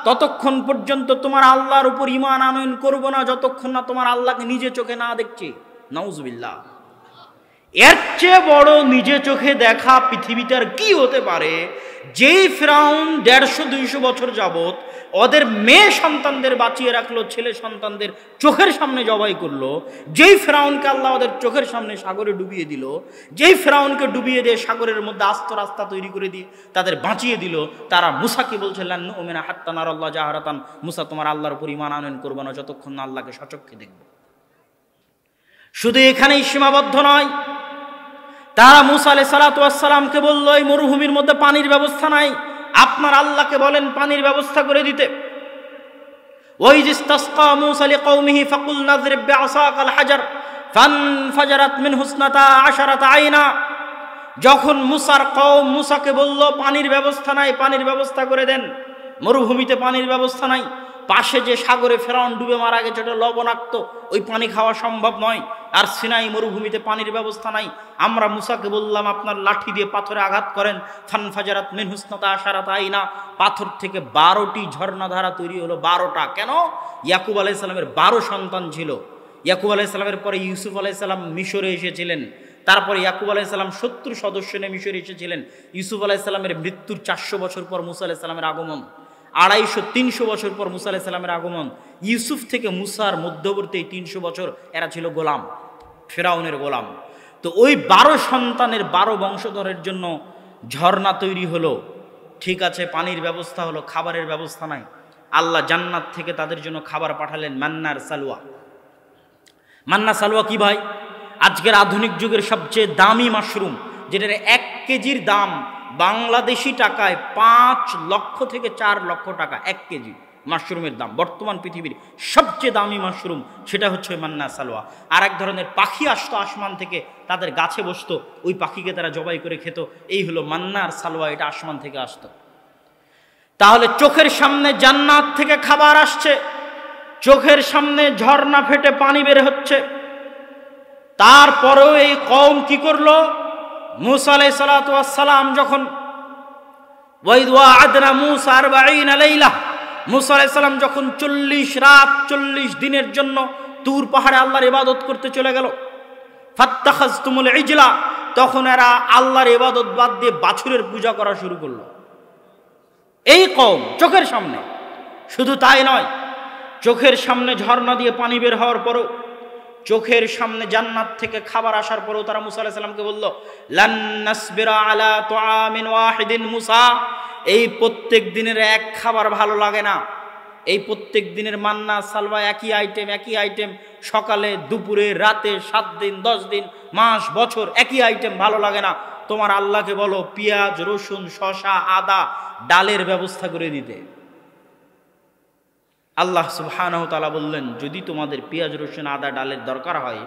ততক্ষণ পর্যন্ত তোমার আল্লাহর উপর ঈমান আনয়ন করব না যতক্ষণ না তোমার আল্লাহকে নিজে চোখে না দেখছি। নাউজুবিল্লাহ। এর চেয়ে বড় নিজে চোখে দেখা পৃথিবীতে আর কি হতে পারে? যেই ফিরাউন 150-200 বছর যাবত ওদের মেয়ে সন্তানদের বাঁচিয়ে রাখলো, ছেলে সন্তানদের চোখের সামনে জবাই করলো, যেই ফিরাউনকে আল্লাহ ওদের চোখের সামনে সাগরে ডুবিয়ে দিল, যেই ফিরাউনকে ডুবিয়ে দিয়ে সাগরের মধ্যে আস্ত রাস্তা তৈরি করে দিয়ে তাদের বাঁচিয়ে দিল, তারা মুসাকে বলছে লান নুমিনা হাত্তা নারাল্লাহ জাহরাতান, মুসা তোমার আল্লাহর উপর ঈমান আনয়ন করবে না যতক্ষণ না আল্লাহকে সচক্ষে দেখব। শুধু এখানেই সীমাবদ্ধ নয়, তারা মুসা আলাইহিস সালাতু ওয়াস সালামকে বলল এই মরুভূমির মধ্যে পানির ব্যবস্থা নাই, আপনার আল্লাহকে বলেন পানির ব্যবস্থা করে দিতে। ওয়াইয ইসতাসকা মুসা লিকওমিহি ফাকুল নাযরিব বিআসাকাল হাজার ফানফাজারাত মিনহু ইসনাতা আশারাতা আইনা। যখন মুসার কওম মুসাকে বলল পানির ব্যবস্থা নাই, পানির ব্যবস্থা করে দেন, মরুভূমিতে পানির ব্যবস্থা নাই, পাশে যে সাগরে ফেরাউন ডুবে মারা গেছে ওটা লবণাক্ত, ওই পানি খাওয়া সম্ভব নয়, আর সিনাই মরুভূমিতে পানির ব্যবস্থা নাই, আমরা মুসাকে বললাম আপনার লাঠি দিয়ে পাথরে আঘাত করেন, ফানফাজারাত মিনহু ইসনাতা আশারাতা আইনা, পাথর থেকে 12টি ঝর্ণাধারা তৈরি হলো। 12টা কেন? ইয়াকুব আলাইহিস সালামের 12 সন্তান ছিল। ইয়াকুব আলাইহিস সালামের পরে ইউসুফ আলাইহিস সালাম মিশরে এসেছিলেন, তারপরে ইয়াকুব আলাইহিস সালাম 70 সদস্য নিয়ে মিশরে এসেছিলেন। ইউসুফ আলাইহিস সালামের মৃত্যুর 400 বছর পর মুসা আলাইহিস সালামের আগমন, 250-300 বছর পর মুসা আলাইহিস সালামের আগমন। ইউসুফ থেকে মুসার মধ্যবর্তী 300 বছর এরা ছিল গোলাম, ফেরাউনের গোলাম। তো ওই 12 সন্তানের 12 বংশধরের জন্য ঝর্ণা তৈরি হলো, ঠিক আছে, পানির ব্যবস্থা হলো, খাবারের ব্যবস্থা নাই। আল্লাহ জান্নাত থেকে তাদের জন্য খাবার পাঠালেন, মান্নার সালওয়া। মান্না সালওয়া কি ভাই? আজকের আধুনিক যুগের সবচেয়ে দামি মাশরুম, যেটার 1 কেজির দাম বাংলাদেশি টাকায় 5 লক্ষ থেকে 4 লক্ষ টাকা। 1 কেজি মাশরুমের দাম বর্তমান পৃথিবীর সবচেয়ে দামি মাশরুম, সেটা হচ্ছে মান্না সালওয়া। আর এক ধরনের পাখি আসতো আসমান থেকে, তাদের গাছে বসতো, ওই পাখিকে তারা জবাই করে খেত। এই হলো মান্নার সালওয়া, এটা আসমান থেকে আসতো। তাহলে চোখের সামনে জান্নাত থেকে খাবার আসছে, চোখের সামনে ঝর্ণা ফেটে পানি বের হচ্ছে, তারপরেও এই কওম কি করলো? মুসা আলাইহিস সালাতু ওয়াস সালাম যখন ওয়াইদ ওয়া'আদনা মুসা 40 লাইলা, মুসা আলাইহিস সালাম যখন 40 রাত 40 দিনের জন্য তুর পাহাড়ে আল্লাহর ইবাদত করতে চলে গেল, ফাত্তাখাযতুমুল ইজলা, তখন এরা আল্লাহর ইবাদত বাদ দিয়ে বাছুরের পূজা করা শুরু করলো। এই কওম চোখের সামনে। শুধু তাই নয়, চোখের সামনে ঝর্ণা দিয়ে পানি বের হওয়ার পরও, চোখের সামনে জান্নাত থেকে খাবার আসার পরেও তারা মুসা আলাইহিস সালামকে বলল লান নাসবিরা আলা তুআমিন ওয়াহিদিন, মুসা এই প্রত্যেক দিনের এক খাবার ভালো লাগে না, এই প্রত্যেক দিনের মান্না সালওয়া একই আইটেম, সকালে দুপুরে রাতে 7 দিন 10 দিন মাস বছর একই আইটেম ভালো লাগে না। তোমার আল্লাহকে বলো পেঁয়াজ রসুন শসা আদা ডালের ব্যবস্থা করে দিতে। আল্লাহ সুবহানাহু ওয়া তাআলা বললেন যদি তোমাদের পেঁয়াজ রসুন আদা ডালের দরকার হয়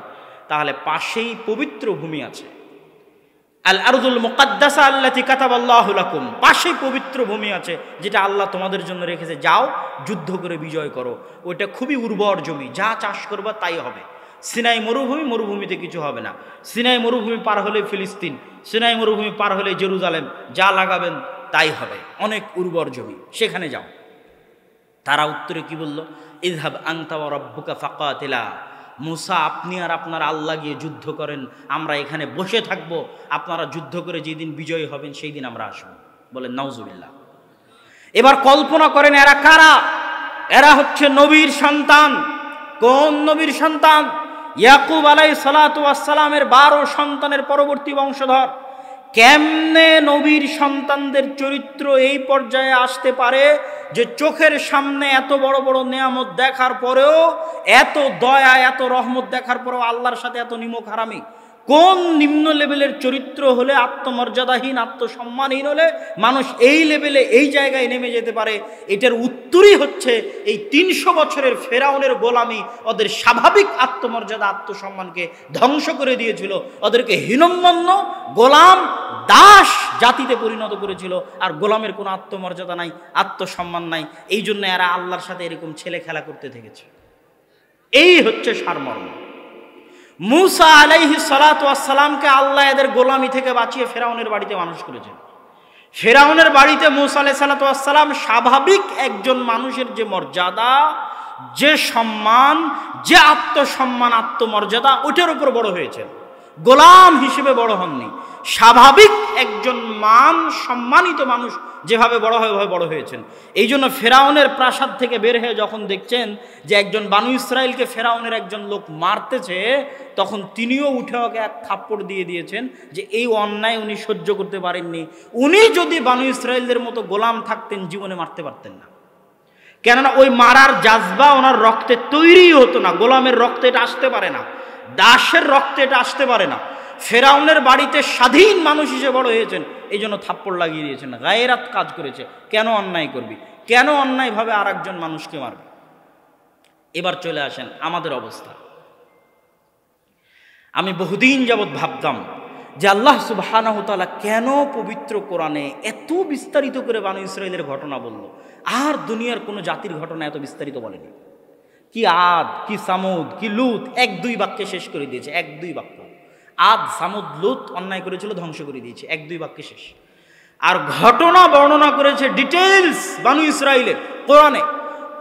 তাহলে পাশেই পবিত্র ভূমি আছে, আল আরদুল মুকাদ্দাসা আল্লাতী কাতাবাল্লাহু লাকুম, পাশেই পবিত্র ভূমি আছে যেটা আল্লাহ তোমাদের জন্য রেখেছে, যাও যুদ্ধ করে বিজয় করো। ওইটা খুবই উর্বর জমি, যা চাষ করবা তাই হবে। সিনাই মরুভূমিতে কিছু হবে না। সিনাই মরুভূমি পার হলে ফিলিস্তিন, সিনাই মরুভূমি পার হলে জেরুজালেম, যা লাগাবেন তাই হবে, অনেক উর্বর জমি, সেখানে যাও। তারা উত্তরে কি বলল? ইযহাব আনতা ওয়া রাব্বুকা ফাকাতিলা, মুসা আপনি আর আপনার আল্লাহ গিয়ে যুদ্ধ করেন, আমরা এখানে বসে থাকব, আপনারা যুদ্ধ করে যেদিন বিজয়ী হবেন সেই দিন আমরা আসব। বলেন নাউজুবিল্লাহ। এবার কল্পনা করেন এরা কারা? এরা হচ্ছে নবীর সন্তান। কোন নবীর সন্তান? ইয়াকুব আলাইহিস সালাতু ওয়াস সালামের 12 সন্তানের পরবর্তী বংশধর। কেমনে নবীর সন্তানদের চরিত্র এই পর্যায়ে আসতে পারে যে চোখের সামনে এত বড় বড় নেয়ামত দেখার পরেও, এত দয়া এত রহমত দেখার পরেও আল্লাহর সাথে এত নিমক হারামি? কোন নিম্ন লেভেলের চরিত্র হলে, আত্মমর্যাদাহীন আত্মসম্মানহীন হলে মানুষ এই লেভেলে এই জায়গায় নেমে যেতে পারে, এটার উত্তরই হচ্ছে এই 300 বছরের ফেরাউনের গোলামি ওদের স্বাভাবিক আত্মমর্যাদা আত্মসম্মানকে ধ্বংস করে দিয়েছিল, ওদেরকে হীনম্মন্য গোলাম দাস জাতিতে পরিণত করেছিল। আর গোলামের কোনো আত্মমর্যাদা নাই, আত্মসম্মান নাই, এই জন্য এরা আল্লাহর সাথে এরকম ছেলে খেলা করতে থেকেছে। এই হচ্ছে সারমর্ম। মুসা আলাইহিস সালাতু ওয়াস সালামকে আল্লাহ এদের গোলামি থেকে বাঁচিয়ে ফেরাউনের বাড়িতে মানুষ করেছেন। ফেরাউনের বাড়িতে মুসা আলাইহিস সালাতু ওয়াস সালাম স্বাভাবিক একজন মানুষের যে মর্যাদা, যে সম্মান, যে আত্মসম্মান আত্মমর্যাদা, ওইটার উপর বড় হয়েছেন, গোলাম হিসেবে বড় হননি। স্বাভাবিক একজন মান সম্মানিত মানুষ যেভাবে বড় হয় ওভাবে বড় হয়েছেন। এই জন্য ফেরাউনের প্রাসাদ থেকে বের হয়ে যখন দেখছেন যে একজন বানু ইসরাইলকে ফেরাউনের একজন লোক মারতেছে, তখন তিনিও উঠে ওকে এক থাপ্পড় দিয়ে দিয়েছেন যে এই অন্যায় উনি সহ্য করতে পারেননি। উনি যদি বানু ইসরাইলদের মতো গোলাম থাকতেন জীবনে মারতে পারতেন না, কেননা ওই মারার জাজবা ওনার রক্তে তৈরি হতো না। গোলামের রক্তে এটা আসতে পারে না, দাসের রক্তে এটা আসতে পারে না। ফেরাউনের বাড়িতে স্বাধীন মানুষ হিসেবে বড় হয়েছেন, এই জন্য থাপ্পড় লাগিয়ে দিয়েছেন। গায়রাত কাজ করেছে। কেন অন্যায় করবি, কেন অন্যায়ভাবে আর একজন মানুষকে মারবি? এবার চলে আসেন আমাদের অবস্থা। আমি বহুদিন যাবৎ ভাবতাম যে আল্লাহ সুবহানাহু ওয়া তাআলা কেন পবিত্র কোরআনে এত বিস্তারিত করে বানু ইসরাইলের ঘটনা বলল, আর দুনিয়ার কোনো জাতির ঘটনা এত বিস্তারিত বলেনি। কি আদ, কি সামুদ, কি লুত, 1-2 বাক্যে শেষ করে দিয়েছে। 1-2 বাক্য। আদ, সামুদ, লুত অন্যায় করেছিল, ধ্বংস করে দিয়েছে, 1-2 বাক্যে শেষ। আর ঘটনা বর্ণনা করেছে ডিটেইলস বানু ইসরাইলের কোরআনে।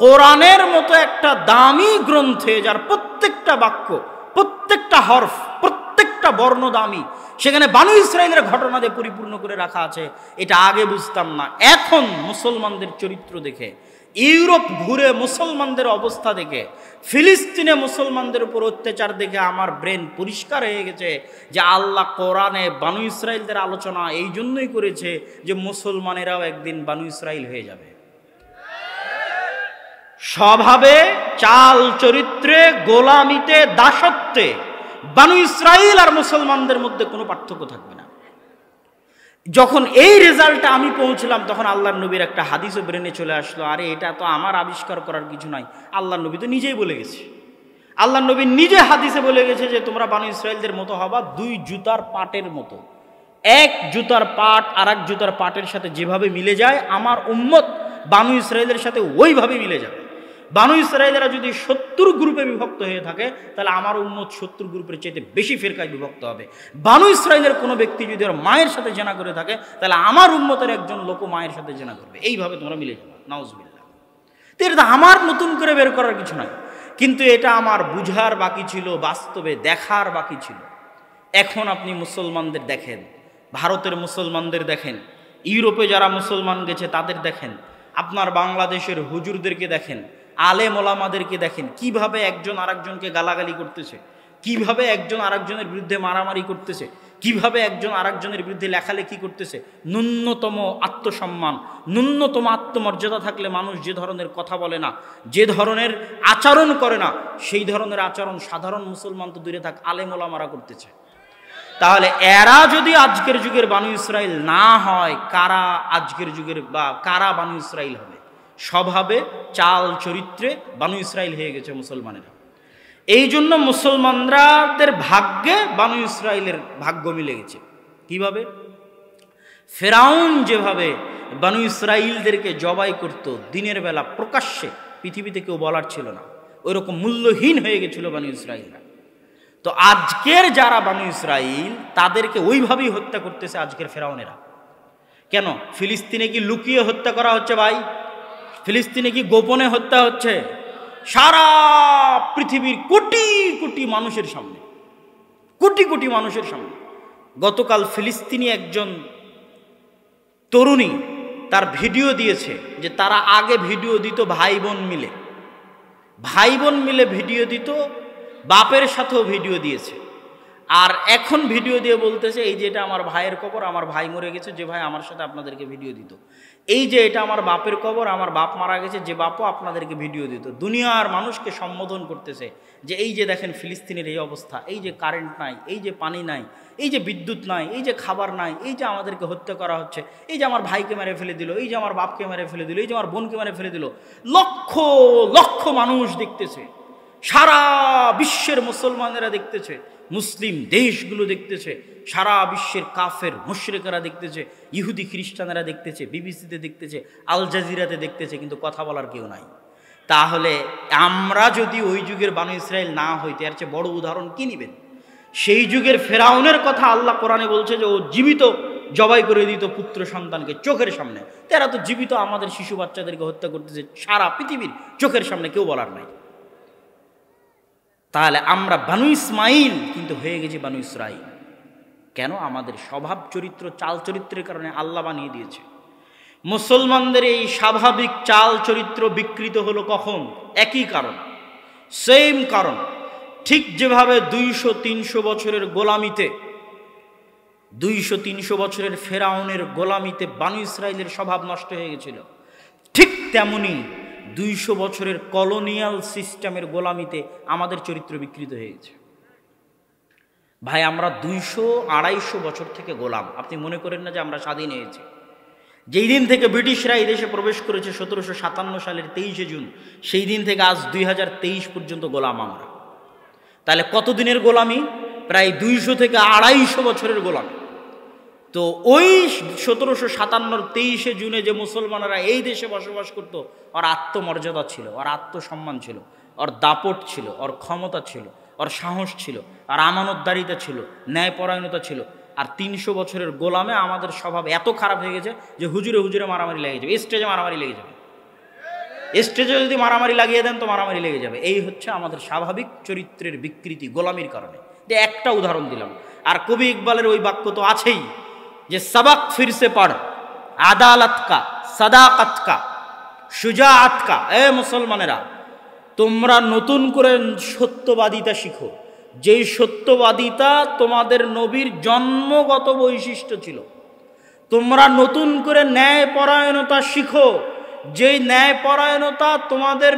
কোরআনের মতো একটা দামি গ্রন্থে যার প্রত্যেকটা বাক্য, প্রত্যেকটা হরফ, প্রত্যেকটা বর্ণ দামি, সেখানে বানু ইসরাইলের ঘটনা দিয়ে পরিপূর্ণ করে রাখা আছে। এটা আগে বুঝতাম না। এখন মুসলমানদের চরিত্র দেখে, ইউরোপ ঘুরে মুসলমানদের অবস্থা দেখে, ফিলিস্তিনে মুসলমানদের উপর অত্যাচার দেখে আমার ব্রেন পরিষ্কার হয়ে গেছে যে আল্লাহ কোরআনে বানু ইসরাইলদের আলোচনা এই জন্যই করেছে যে মুসলমানেরাও একদিন বানু ইসরাইল হয়ে যাবে। স্বভাবে, চাল চরিত্রে, গোলামিতে, দাসত্বে বানু ইসরাইল আর মুসলমানদের মধ্যে কোনো পার্থক্য থাকবে না। যখন এই রেজাল্টটা আমি পৌঁছলাম, তখন আল্লাহর নবীর একটা হাদিসও ব্রেনে চলে আসলো, আরে এটা তো আমার আবিষ্কার করার কিছু নাই, আল্লাহর নবী তো নিজেই বলে গেছে। আল্লাহর নবী নিজে হাদিসে বলে গেছে যে তোমরা বানু ইসরাইলদের মতো হবা 2 জুতার পাটের মতো। এক জুতার পাট আর এক জুতার পাটের সাথে যেভাবে মিলে যায়, আমার উম্মত বানু ইসরাইলের সাথে ওইভাবে মিলে যাবে। বানু ইসরাইলেরা যদি 70 গ্রুপে বিভক্ত হয়ে থাকে, তাহলে আমার উম্মত 70 গ্রুপের চাইতে বেশি ফেরকায় বিভক্ত হবে। বানু ইসরাইলের কোনো ব্যক্তি যদি ওর মায়ের সাথে জেনা করে থাকে, তাহলে আমার উম্মতের একজন লোক মায়ের সাথে জেনা করবে। এইভাবে তোমরা মিলে যাবে। নাউজুবিল্লাহ। তো এটা আমার নতুন করে বের করার কিছু নাই, কিন্তু এটা আমার বুঝার বাকি ছিল, বাস্তবে দেখার বাকি ছিল। এখন আপনি মুসলমানদের দেখেন, ভারতের মুসলমানদের দেখেন, ইউরোপে যারা মুসলমান গেছে তাদের দেখেন, আপনার বাংলাদেশের হুজুরদেরকে দেখেন, আলেম ওলামাদেরকে দেখেন, কিভাবে একজন আরেকজনকে গালাগালি করতেছে, কিভাবে একজন আরেকজনের বিরুদ্ধে মারামারি করতেছে, কিভাবে একজন আরেকজনের বিরুদ্ধে লেখালেখি করতেছে। ন্যূনতম আত্মসম্মান, ন্যূনতম আত্মমর্যাদা থাকলে মানুষ যে ধরনের কথা বলে না, যে ধরনের আচরণ করে না, সেই ধরনের আচরণ সাধারণ মুসলমান তো দূরে থাক, আলেম ওলামারা করতেছে। তাহলে এরা যদি আজকের যুগের বানু ইসরাইল না হয়, কারা আজকের যুগের বা কারা বানু ইসরাইল হবে? স্বভাবে, চাল চরিত্রে বানু ইসরাইল হয়ে গেছে মুসলমানেরা। এই জন্য মুসলমানদের ভাগ্যে বানু ইসরাইলের ভাগ্য মিলে গেছে। কিভাবে? ফেরাউন যেভাবে বানু ইসরাইলদেরকে জবাই করত দিনের বেলা প্রকাশ্যে, পৃথিবীতে কেউ বলার ছিল না, ওই রকম মূল্যহীন হয়ে গেছিল বানু ইসরাইলরা। তো আজকের যারা বানু ইসরাইল, তাদেরকে ওইভাবেই হত্যা করতেছে আজকের ফেরাউনেরা। কেন? ফিলিস্তিনে কি লুকিয়ে হত্যা করা হচ্ছে ভাই? ফিলিস্তিনে কি গোপনে হত্যা হচ্ছে? সারা পৃথিবীর কোটি কোটি মানুষের সামনে, কোটি কোটি মানুষের সামনে। গতকাল ফিলিস্তিনি একজন তরুণী তার ভিডিও দিয়েছে যে তারা আগে ভিডিও দিত ভাই বোন মিলে, ভাই বোন মিলে ভিডিও দিত, বাপের সাথেও ভিডিও দিয়েছে। আর এখন ভিডিও দিয়ে বলতেছে এই যে এটা আমার ভাইয়ের কবর, আমার ভাই মরে গেছে, যে ভাই আমার সাথে আপনাদেরকে ভিডিও দিত। এই যে এটা আমার বাপের কবর, আমার বাপ মারা গেছে, যে বাপও আপনাদেরকে ভিডিও দিত, দুনিয়ার মানুষকে সম্বোধন করতেছে যে এই যে দেখেন ফিলিস্তিনের এই অবস্থা, এই যে কারেন্ট নাই, এই যে পানি নাই, এই যে বিদ্যুৎ নাই, এই যে খাবার নাই, এই যে আমাদেরকে হত্যা করা হচ্ছে, এই যে আমার ভাইকে মেরে ফেলে দিল, এই যে আমার বাপকে মেরে ফেলে দিল, এই যে আমার বোনকে মেরে ফেলে দিল। লক্ষ লক্ষ মানুষ দেখতেছে, সারা বিশ্বের মুসলমানেরা দেখতেছে, মুসলিম দেশগুলো দেখতেছে, সারা বিশ্বের কাফের মুশরিকেরা দেখতেছে, ইহুদি খ্রিস্টানেরা দেখতেছে, বিবিসিতে দেখতেছে, আল জাজিরাতে দেখতেছে, কিন্তু কথা বলার কেউ নাই। তাহলে আমরা যদি ওই যুগের বানু ইসরায়েল না হইতে, এর চেয়ে বড় উদাহরণ কি নিবেন? সেই যুগের ফেরাউনের কথা আল্লাহ কোরআনে বলছে যে ও জীবিত জবাই করে দিত পুত্র সন্তানকে চোখের সামনে। তারা তো জীবিত আমাদের শিশু বাচ্চাদেরকে হত্যা করতেছে সারা পৃথিবীর চোখের সামনে, কেউ বলার নাই। তাহলে আমরা বানু ইসমাইল কিন্তু হয়ে গেছি বানু ইসরাইল। কেন? আমাদের স্বভাব চরিত্র, চাল চরিত্রের কারণে আল্লাহ বানিয়ে দিয়েছে। মুসলমানদের এই স্বাভাবিক চাল চরিত্র বিকৃত হলো কখন? একই কারণ, সেম কারণ। ঠিক যেভাবে 200-300 বছরের গোলামিতে, 200-300 বছরের ফেরাউনের গোলামিতে বানু ইসরাইলের স্বভাব নষ্ট হয়ে গেছিল, ঠিক তেমনি 200 বছরের কলোনিয়াল সিস্টেমের গোলামিতে আমাদের চরিত্র বিকৃত হয়ে গেছে। ভাই, আমরা 200-250 বছর থেকে গোলাম। আপনি মনে করেন না যে আমরা স্বাধীন হয়েছি? যেই দিন থেকে ব্রিটিশরা এই দেশে প্রবেশ করেছে 1757 সালের 23শে জুন, সেই দিন থেকে আজ 2023 পর্যন্ত গোলাম আমরা। তাহলে কতদিনের গোলামি? প্রায় 200 থেকে 250 বছরের গোলামি। তো ওই 1757 23শে জুনে যে মুসলমানেরা এই দেশে বসবাস করতো, ওর আত্মমর্যাদা ছিল, ওর আত্মসম্মান ছিল, ওর দাপট ছিল, ওর ক্ষমতা ছিল, ওর সাহস ছিল, আর আমানতদারিতা ছিল, ন্যায়পরায়ণতা ছিল। আর 300 বছরের গোলামে আমাদের স্বভাব এত খারাপ হয়ে গেছে যে হুজুরে হুজুরে মারামারি লেগে যাবে, স্টেজে মারামারি লেগে যাবে। স্টেজে যদি মারামারি লাগিয়ে দেন তো মারামারি লেগে যাবে। এই হচ্ছে আমাদের স্বাভাবিক চরিত্রের বিকৃতি গোলামির কারণে। যে একটা উদাহরণ দিলাম। আর কবি ইকবালের ওই বাক্য তো আছেই যে সবক ফিরসে পড়, আদালত কা, সাদাকত কা, সুজাআত কা। এ মুসলমানেরা, তোমরা নতুন করে সত্যবাদিতা শিখো, যেই সত্যবাদিতা তোমাদের নবীর জন্মগত বৈশিষ্ট্য ছিল। তোমরা নতুন করে ন্যায়পরায়ণতা শিখো, যেই ন্যায়পরায়ণতা তোমাদের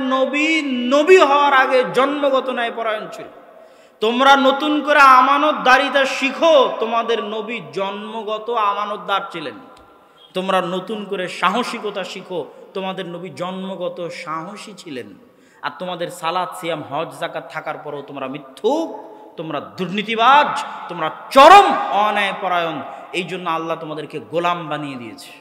নবী হওয়ার আগে জন্মগত ন্যায়পরায়ণ ছিল। তোমরা নতুন করে আমানতদারিতা শিখো, তোমাদের নবী জন্মগত আমানতদার ছিলেন। তোমরা নতুন করে সাহসিকতা শিখো, তোমাদের নবী জন্মগত সাহসী ছিলেন। আর তোমাদের সালাত, সিয়াম, হজ, যাকাত থাকার পরেও তোমরা মিথ্যুক, তোমরা দুর্নীতিবাজ, তোমরা চরম অন্যায়পরায়ণ। এই জন্য আল্লাহ তোমাদেরকে গোলাম বানিয়ে দিয়েছে।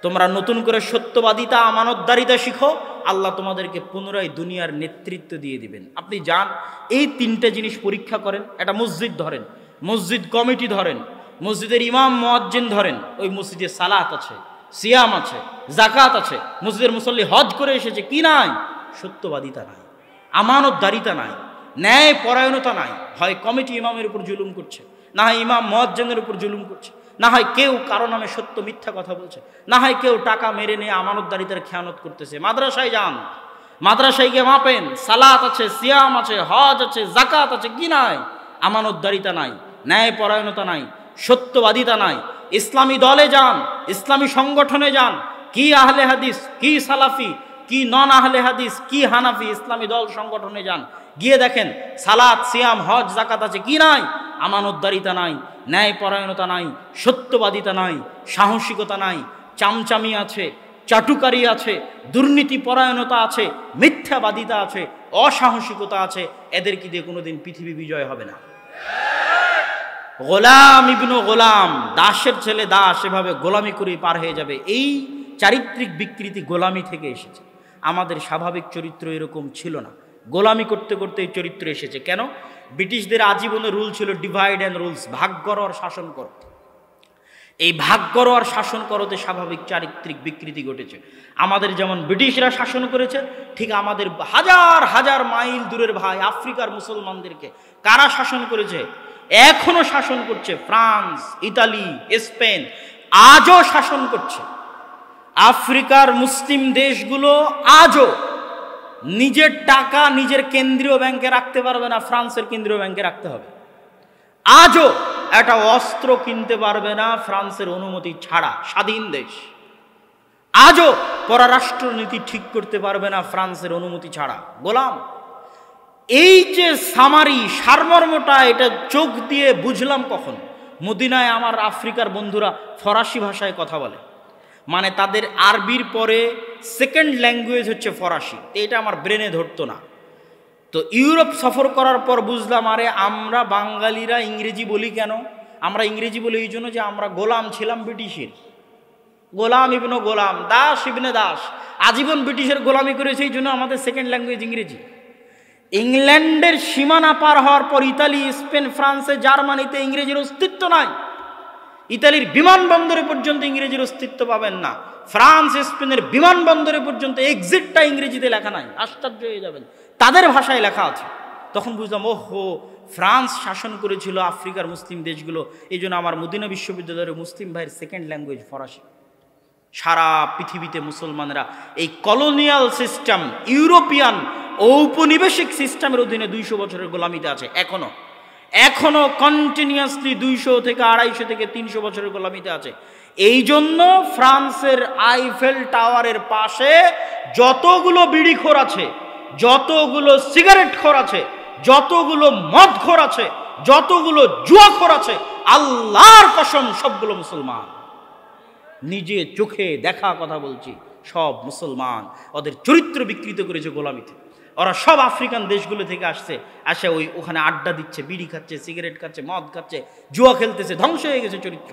তোমরা নতুন করে সত্যবাদিতা, আমানতদারিতা শিখো, আল্লাহ তোমাদেরকে পুনরায় দুনিয়ার নেতৃত্ব দিয়ে দিবেন। আপনি যান, এই 3টে জিনিস পরীক্ষা করেন। একটা মসজিদ ধরেন, মসজিদ কমিটি ধরেন, মসজিদের ইমাম মুয়াজ্জিন ধরেন, ওই মসজিদে সালাত আছে, সিয়াম আছে, যাকাত আছে, মসজিদের মুসল্লি হজ করে এসেছে, কি নাই? সত্যবাদিতা নাই, আমানতদারিতা নাই, ন্যায় পরায়ণতা নাই। হয় কমিটি ইমামের উপর জুলুম করছে, না হয় ইমাম মুয়াজ্জিনের উপর জুলুম করছে, না হয় কেউ কারো নামে সত্য মিথ্যা কথা বলছে, না হয় কেউ টাকা মেরে নিয়ে আমানতদারিতার খেয়ানত করতেছে। মাদ্রাসায় যান, মাদ্রাসায় গিয়ে মাপেন, সালাত আছে, সিয়াম আছে, হজ আছে, যাকাত আছে, কি নাই? আমানতদারিতা নাই, ন্যায় পরায়ণতা নাই, সত্যবাদিতা নাই। ইসলামী দলে যান, ইসলামী সংগঠনে যান, কি আহলে হাদিস, কি সালাফি, কি নন আহলে হাদিস, কি হানাফি, ইসলামী দল সংগঠনে যান, গিয়ে দেখেন সালাত, সিয়াম, হজ, যাকাত আছে, কি নাই? আমানতদারিতা নাই, ন্যায়পরায়ণতা নাই, সত্যবাদিতা নাই, সাহসিকতা নাই, চামচামি আছে, চাটুকারি আছে, দুর্নীতি পরায়ণতা আছে, মিথ্যাবাদিতা আছে, অসাহসিকতা আছে। এদেরকে দিয়ে কোনোদিন পৃথিবী বিজয় হবে না। গোলাম ইবনু গোলাম, দাসের ছেলে দাস, এভাবে গোলামি করে পার হয়ে যাবে। এই চারিত্রিক বিকৃতি গোলামি থেকে এসেছে। আমাদের স্বাভাবিক চরিত্র এরকম ছিল না, গোলামি করতে করতে এই চরিত্র এসেছে। কেন? ব্রিটিশদের আজীবনের রুল ছিল ডিভাইড অ্যান্ড রুলস, ভাগ করো আর শাসন করো। এই ভাগ করো আর শাসন করোতে স্বাভাবিক চারিত্রিক বিকৃতি ঘটেছে। আমাদের যেমন ব্রিটিশরা শাসন করেছে, ঠিক আমাদের হাজার হাজার মাইল দূরের ভাই আফ্রিকার মুসলমানদেরকে কারা শাসন করেছে? এখনো শাসন করছে। ফ্রান্স, ইতালি, স্পেন আজও শাসন করছে। আফ্রিকার মুসলিম দেশগুলো আজও নিজের টাকা নিজের কেন্দ্রীয় ব্যাংকে রাখতে পারবে না, ফ্রান্সের কেন্দ্রীয় ব্যাংকে রাখতে হবে। আজও একটা অস্ত্র কিনতে পারবে না ফ্রান্সের অনুমতি ছাড়া, স্বাধীন দেশ। আজও পররাষ্ট্রনীতি ঠিক করতে পারবে না ফ্রান্সের অনুমতি ছাড়া। গোলাম, এই যে সামারি সারমর্মটা, এটা চোখ দিয়ে বুঝলাম কখন। মদিনায় আমার আফ্রিকার বন্ধুরা ফরাসি ভাষায় কথা বলে, মানে তাদের আরবির পরে সেকেন্ড ল্যাঙ্গুয়েজ হচ্ছে ফরাসি। এটা আমার ব্রেনে ধরতো না। তো ইউরোপ সফর করার পর বুঝলাম, আরে আমরা বাঙালিরা ইংরেজি বলি কেন? আমরা ইংরেজি বলি এই জন্য যে আমরা গোলাম ছিলাম ব্রিটিশের। গোলাম ইবনে গোলাম, দাস ইবনে দাস, আজীবন ব্রিটিশের গোলামি করেছে, এই জন্য আমাদের সেকেন্ড ল্যাঙ্গুয়েজ ইংরেজি। ইংল্যান্ডের সীমানা পার হওয়ার পর ইতালি, স্পেন, ফ্রান্সে, জার্মানিতে ইংরেজির অস্তিত্ব নাই। ইতালির বিমানবন্দরে পর্যন্ত ইংরেজির অস্তিত্ব পাবেন না। ফ্রান্স, স্পেনের বিমানবন্দরে পর্যন্ত এক্সিটটা ইংরেজিতে লেখা নাই। আশ্চর্য হয়ে যাবেন, তাদের ভাষায় লেখা আছে। তখন বুঝলাম, ওহো, ফ্রান্স শাসন করেছিল আফ্রিকার মুসলিম দেশগুলো, এই জন্য আমার মদিনা বিশ্ববিদ্যালয়ের মুসলিম ভাইয়ের সেকেন্ড ল্যাঙ্গুয়েজ ফরাসি। সারা পৃথিবীতে মুসলমানরা এই কলোনিয়াল সিস্টেম, ইউরোপিয়ান ঔপনিবেশিক সিস্টেমের অধীনে 200 বছরের গোলামিতে আছে। এখনো কন্টিনিউয়াসলি 200 থেকে 250 থেকে 300 বছরের গোলামিতে আছে। এই জন্য ফ্রান্সের আইফেল টাওয়ারের পাশে যতগুলো বিড়িখোর আছে, যতগুলো সিগারেটখোর আছে, যতগুলো মদখোর আছে, যতগুলো জুয়াখোর আছে, আল্লাহর কসম সবগুলো মুসলমান। নিজে চোখে দেখা কথা বলছি, সব মুসলমান। ওদের চরিত্র বিকৃত করেছে গোলামিতে। ওরা সব আফ্রিকান দেশগুলো থেকে আসে ওখানে আড্ডা দিচ্ছে, বিড়ি খাচ্ছে, সিগারেট খাচ্ছে, মদ খাচ্ছে, জুয়া খেলতেছে, ধ্বংস হয়ে গেছে চরিত্র।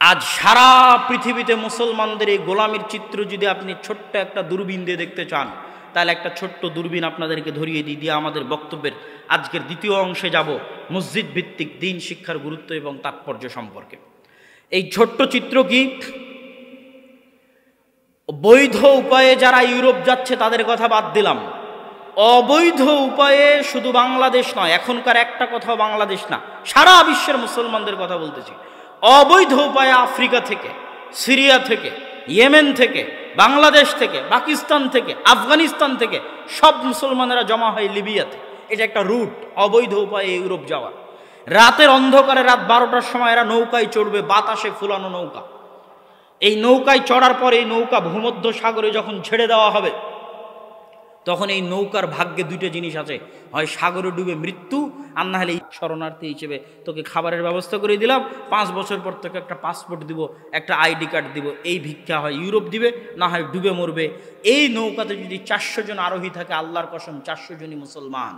আজ সারা পৃথিবীতে মুসলমানদের এই গোলামির চিত্র যদি আপনি ছোট্ট একটা দূরবীন দিয়ে দেখতে চান, তাহলে একটা ছোট্ট দূরবীন আপনাদেরকে ধরিয়ে দিয়ে আমাদের বক্তব্যের আজকের দ্বিতীয় অংশে যাব, মসজিদ ভিত্তিক দ্বীন শিক্ষার গুরুত্ব এবং তাৎপর্য সম্পর্কে। এই ছোট্ট চিত্র কি? বৈধ উপায়ে যারা ইউরোপ যাচ্ছে তাদের কথা বাদ দিলাম, অবৈধ উপায়ে শুধু বাংলাদেশ নয়, এখনকার একটা কথাও বাংলাদেশ না, সারা বিশ্বের মুসলমানদের কথা বলতেছি। অবৈধ উপায়ে আফ্রিকা থেকে, সিরিয়া থেকে, ইয়েমেন থেকে, বাংলাদেশ থেকে, পাকিস্তান থেকে, আফগানিস্তান থেকে সব মুসলমানেরা জমা হয় লিবিয়াতে। এটা একটা রুট, অবৈধ উপায়ে ইউরোপ যাওয়া। রাতের অন্ধকারে, রাত 12টার সময় এরা নৌকায় চড়বে, বাতাসে ফুলানো নৌকা। এই নৌকায় চড়ার পর এই নৌকা ভূমধ্য সাগরে যখন ছেড়ে দেওয়া হবে, তখন এই নৌকার ভাগ্যে দুইটা জিনিস আছে, হয় সাগরে ডুবে মৃত্যু, আর না হলে শরণার্থী হিসেবে তোকে খাবারের ব্যবস্থা করে দিলাম, 5 বছর পর তোকে একটা পাসপোর্ট দিব, একটা আইডি কার্ড দিব। এই ভিক্ষা হয় ইউরোপ দিবে, না হয় ডুবে মরবে। এই নৌকাতে যদি 400 জন আরোহী থাকে, আল্লাহর কসম 400 জনই মুসলমান।